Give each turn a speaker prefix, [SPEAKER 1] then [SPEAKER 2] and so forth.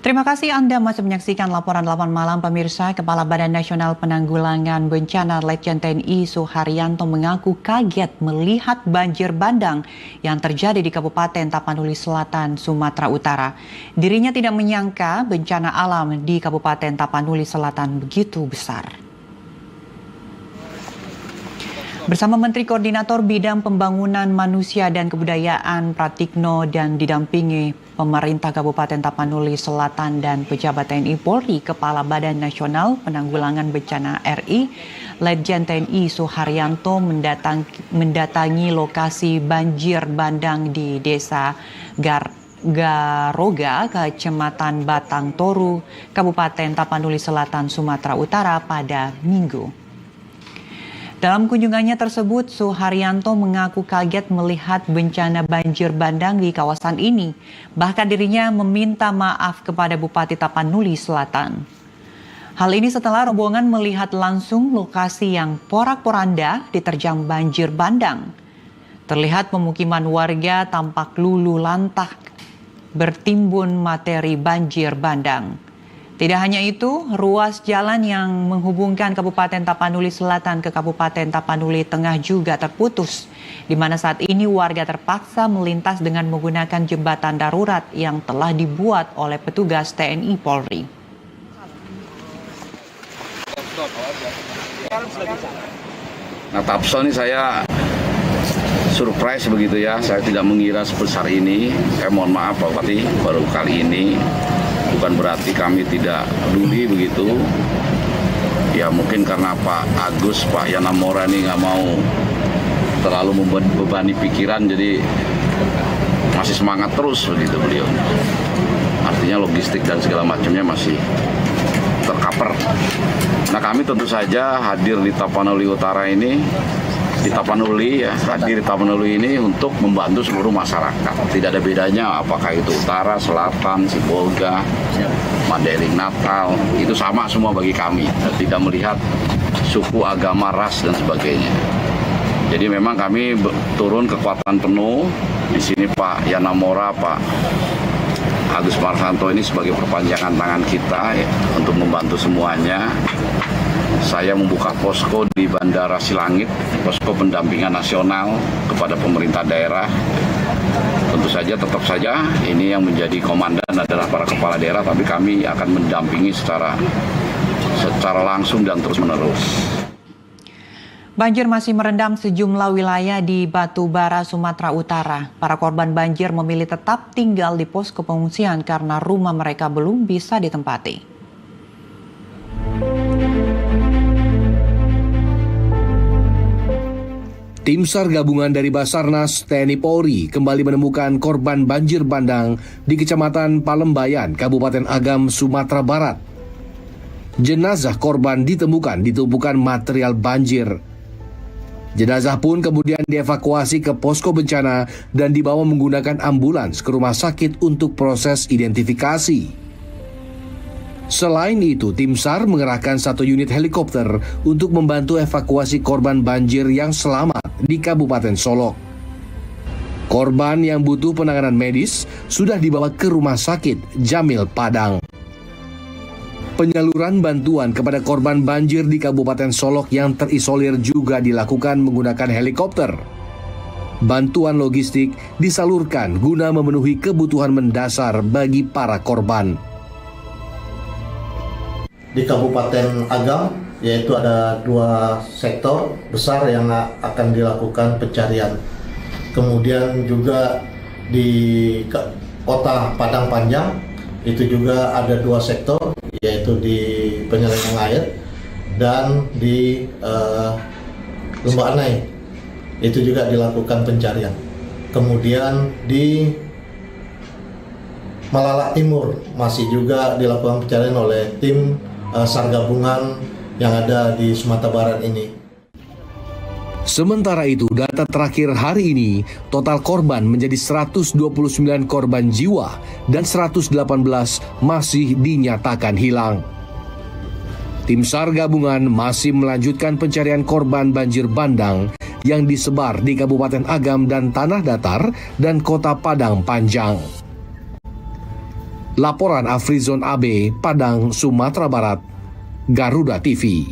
[SPEAKER 1] Terima kasih Anda masih menyaksikan laporan 8 malam pemirsa. Kepala Badan Nasional Penanggulangan Bencana Letjen TNI Suharyanto mengaku kaget melihat banjir bandang yang terjadi di Kabupaten Tapanuli Selatan, Sumatera Utara. Dirinya tidak menyangka bencana alam di Kabupaten Tapanuli Selatan begitu besar. Bersama Menteri Koordinator Bidang Pembangunan Manusia dan Kebudayaan Pratikno dan didampingi pemerintah Kabupaten Tapanuli Selatan dan pejabat TNI Polri, Kepala Badan Nasional Penanggulangan Bencana RI, Letjen TNI Suharyanto mendatangi lokasi banjir bandang di Desa Garoga, Kecamatan Batang Toru, Kabupaten Tapanuli Selatan, Sumatera Utara pada Minggu. Dalam kunjungannya tersebut, Suharyanto mengaku kaget melihat bencana banjir bandang di kawasan ini. Bahkan dirinya meminta maaf kepada Bupati Tapanuli Selatan. Hal ini setelah rombongan melihat langsung lokasi yang porak-poranda diterjang banjir bandang. Terlihat pemukiman warga tampak luluh lantah bertimbun materi banjir bandang. Tidak hanya itu, ruas jalan yang menghubungkan Kabupaten Tapanuli Selatan ke Kabupaten Tapanuli Tengah juga terputus, di mana saat ini warga terpaksa melintas dengan menggunakan jembatan darurat yang telah dibuat oleh petugas TNI Polri.
[SPEAKER 2] Nah, Tapsel ini saya surprise begitu ya, saya tidak mengira sebesar ini. Saya mohon maaf Pak Bupati, baru kali ini. Bukan berarti kami tidak peduli begitu. Ya mungkin karena Pak Agus, Pak Yana Mora ini nggak mau terlalu membebani pikiran, jadi masih semangat terus begitu beliau. Artinya logistik dan segala macamnya masih tercover. Nah kami tentu saja hadir di Tapanuli Utara ini, di Tapanuli ya, hadir di Tapanuli ini untuk membantu seluruh masyarakat. Tidak ada bedanya apakah itu utara, selatan, Sibolga, Mandailing, Natal, itu sama semua bagi kami. Tidak melihat suku, agama, ras dan sebagainya. Jadi memang kami turun kekuatan penuh. Di sini Pak Yana Mora, Pak Agus Marsanto ini sebagai perpanjangan tangan kita ya, untuk membantu semuanya. Saya membuka posko di Bandara Silangit, posko pendampingan nasional kepada pemerintah daerah. Tentu saja, tetap saja ini yang menjadi komandan adalah para kepala daerah, tapi kami akan mendampingi secara langsung dan terus-menerus.
[SPEAKER 1] Banjir masih merendam sejumlah wilayah di Batubara, Sumatera Utara. Para korban banjir memilih tetap tinggal di posko pengungsian karena rumah mereka belum bisa ditempati.
[SPEAKER 3] Tim SAR gabungan dari Basarnas TNI Polri kembali menemukan korban banjir bandang di Kecamatan Palembayan, Kabupaten Agam, Sumatera Barat. Jenazah korban ditemukan di tumpukan material banjir. Jenazah pun kemudian dievakuasi ke posko bencana dan dibawa menggunakan ambulans ke rumah sakit untuk proses identifikasi. Selain itu, tim SAR mengerahkan 1 unit helikopter untuk membantu evakuasi korban banjir yang selamat di Kabupaten Solok. Korban yang butuh penanganan medis sudah dibawa ke Rumah Sakit Jamil Padang. Penyaluran bantuan kepada korban banjir di Kabupaten Solok yang terisolir juga dilakukan menggunakan helikopter. Bantuan logistik disalurkan guna memenuhi kebutuhan mendasar bagi para korban.
[SPEAKER 4] Di Kabupaten Agam, yaitu ada 2 sektor besar yang akan dilakukan pencarian. Kemudian juga di Kota Padang Panjang, itu juga ada 2 sektor, yaitu di penyelenggaraan air dan di Lembah Anai, itu juga dilakukan pencarian. Kemudian di Malalak Timur masih juga dilakukan pencarian oleh tim SAR gabungan yang ada di Sumatera Barat ini.
[SPEAKER 3] Sementara itu, data terakhir hari ini, total korban menjadi 129 korban jiwa dan 118 masih dinyatakan hilang. Tim SAR gabungan masih melanjutkan pencarian korban banjir bandang yang disebar di Kabupaten Agam dan Tanah Datar dan Kota Padang Panjang. Laporan Afrizon AB, Padang, Sumatera Barat, Garuda TV.